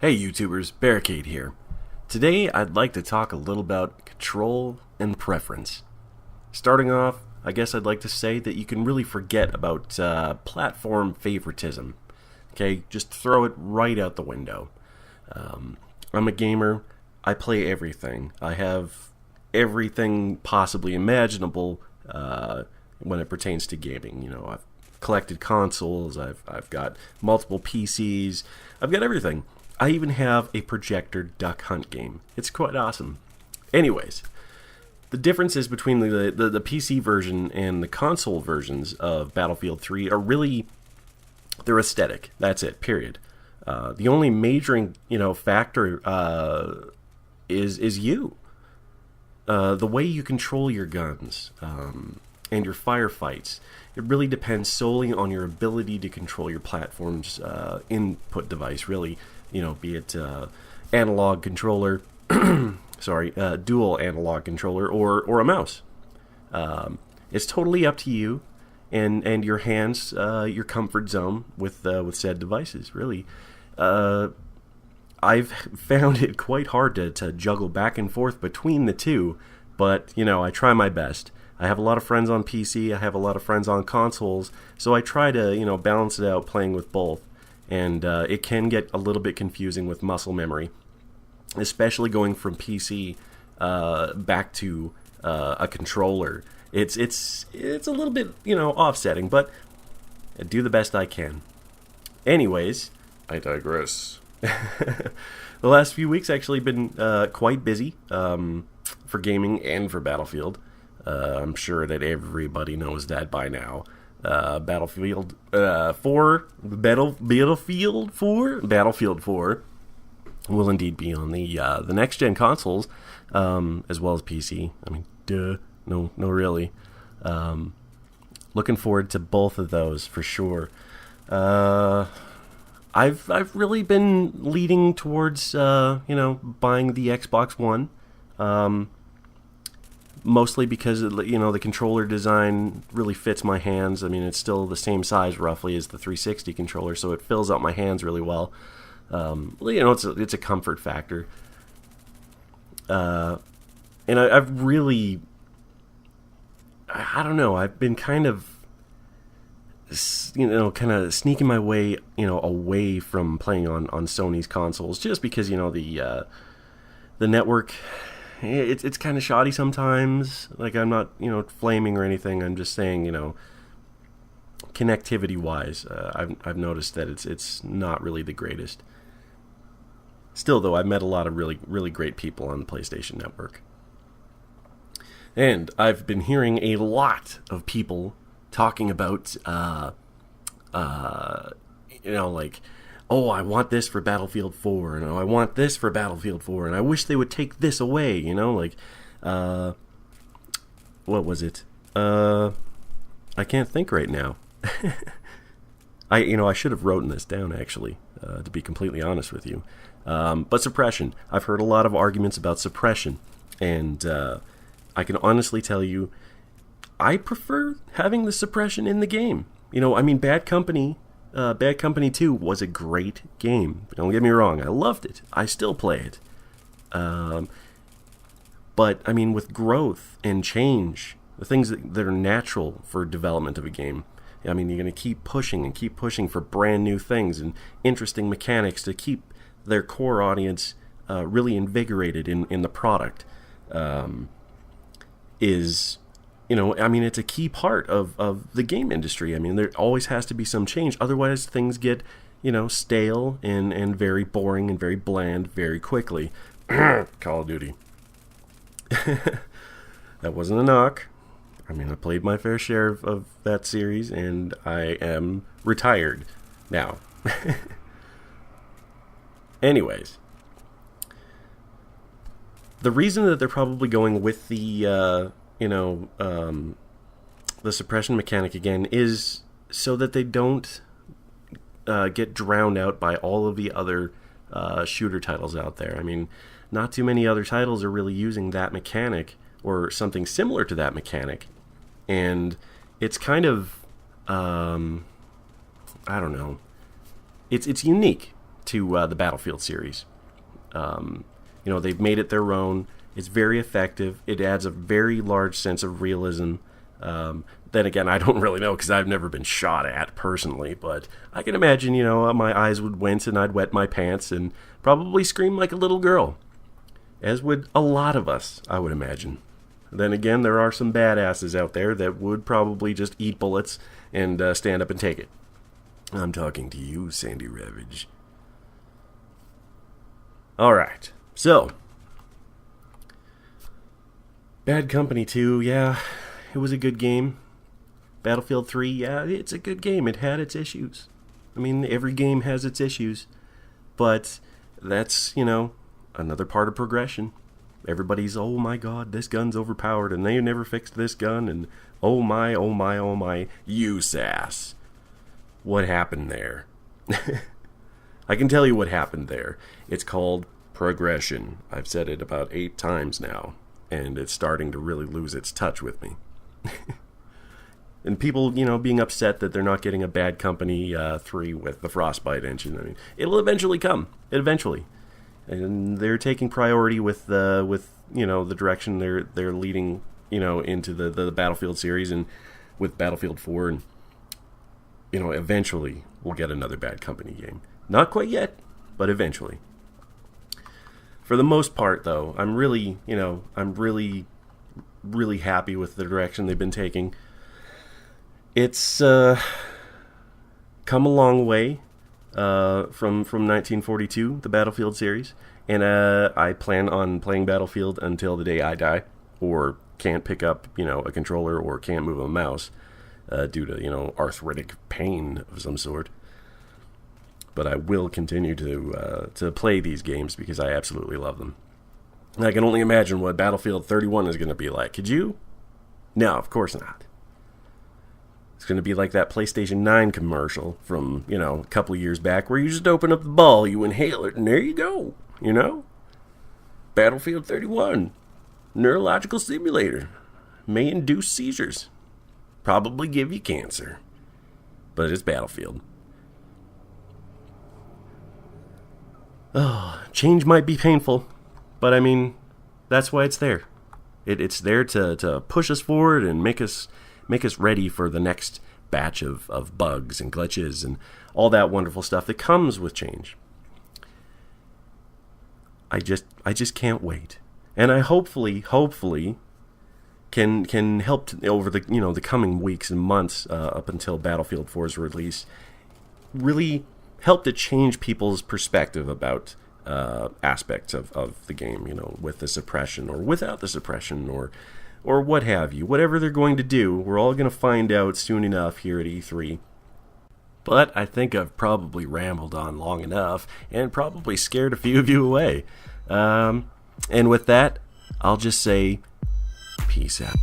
Hey YouTubers, Barricade here. Today I'd like to talk a little about control and preference. Starting off, I guess I'd like to say that you can really forget about platform favoritism. Okay, just throw it right out the window. I'm a gamer, I play everything. I have everything possibly imaginable when it pertains to gaming. You know, I've collected consoles, I've got multiple PCs, I've got everything. I even have a projector duck hunt game. It's quite awesome. Anyways, the differences between the PC version and the console versions of Battlefield 3 are really their aesthetic. That's it, period. The only majoring, factor is you. The way you control your guns and your firefights. It really depends solely on your ability to control your platform's input device, really. Be it analog controller, dual analog controller, or a mouse. It's totally up to you and your hands, your comfort zone with said devices. Really, I've found it quite hard to juggle back and forth between the two, but I try my best. I have a lot of friends on PC. I have a lot of friends on consoles, so I try to balance it out, playing with both. And it can get a little bit confusing with muscle memory, especially going from PC back to a controller. It's a little bit offsetting, but I do the best I can. Anyways, I digress. The last few weeks actually been quite busy for gaming and for Battlefield. I'm sure that everybody knows that by now. Battlefield 4 will indeed be on the next gen consoles, as well as PC. I mean, no, really. Looking forward to both of those for sure. I've really been leading towards buying the Xbox One. Mostly because the controller design really fits my hands. I mean, it's still the same size roughly as the 360 controller, so it fills out my hands really well. It's a comfort factor. And I've really, I don't know, I've been kind of sneaking my way away from playing on Sony's consoles, just because the network. It's kind of shoddy sometimes. Like, I'm not, flaming or anything. I'm just saying, connectivity wise, I've noticed that it's not really the greatest. Still, though, I've met a lot of really, really great people on the PlayStation Network. And I've been hearing a lot of people talking about, like, oh, I want this for Battlefield 4, and oh, I want this for Battlefield 4, and I wish they would take this away, what was it? I can't think right now. I should have written this down, actually, to be completely honest with you. But suppression. I've heard a lot of arguments about suppression, and I can honestly tell you, I prefer having the suppression in the game. Bad Company 2 was a great game. Don't get me wrong, I loved it. I still play it. But, with growth and change, the things that are natural for development of a game, you're going to keep pushing for brand new things and interesting mechanics to keep their core audience really invigorated in the product. It's a key part of the game industry. There always has to be some change. Otherwise, things get, stale and very boring and very bland very quickly. Call of Duty. That wasn't a knock. I played my fair share of that series, and I am retired now. Anyways. The reason that they're probably going with the suppression mechanic again is so that they don't get drowned out by all of the other shooter titles out there. Not too many other titles are really using that mechanic or something similar to that mechanic, and it's kind of I don't know. It's unique to the Battlefield series. They've made it their own. It's very effective. It adds a very large sense of realism. Then again, I don't really know because I've never been shot at personally, but I can imagine, my eyes would wince and I'd wet my pants and probably scream like a little girl, as would a lot of us, I would imagine. Then again, there are some badasses out there that would probably just eat bullets and stand up and take it. I'm talking to you, Sandy Ravage. Alright, so Bad Company 2, yeah, it was a good game. Battlefield 3, yeah, it's a good game. It had its issues. I mean, every game has its issues. But that's, another part of progression. Everybody's, oh my god, this gun's overpowered, and they never fixed this gun, and oh my, oh my, oh my, you sass. What happened there? I can tell you what happened there. It's called progression. I've said it about 8 times now, and it's starting to really lose its touch with me. And people, being upset that they're not getting a Bad Company 3 with the Frostbite engine. I mean, it'll eventually come. Eventually. And they're taking priority with the direction they're leading, into the Battlefield series, and with Battlefield 4, and eventually we'll get another Bad Company game. Not quite yet, but eventually. For the most part, though, I'm really really happy with the direction they've been taking. It's come a long way from 1942, the Battlefield series, and I plan on playing Battlefield until the day I die, or can't pick up a controller or can't move a mouse due to arthritic pain of some sort. But I will continue to play these games because I absolutely love them. I can only imagine what Battlefield 31 is going to be like. Could you? No, of course not. It's going to be like that PlayStation 9 commercial from, a couple of years back where you just open up the ball, you inhale it, and there you go, Battlefield 31, neurological simulator, may induce seizures, probably give you cancer, but it's Battlefield. Oh, change might be painful, but I mean, that's why it's there. It's there to push us forward and make us ready for the next batch of bugs and glitches and all that wonderful stuff that comes with change. I just can't wait. And I hopefully can help over the coming weeks and months up until Battlefield 4's release really help to change people's perspective about aspects of the game, with the suppression or without the suppression or what have you. Whatever they're going to do, we're all going to find out soon enough here at E3. But I think I've probably rambled on long enough and probably scared a few of you away. And with that, I'll just say, peace out.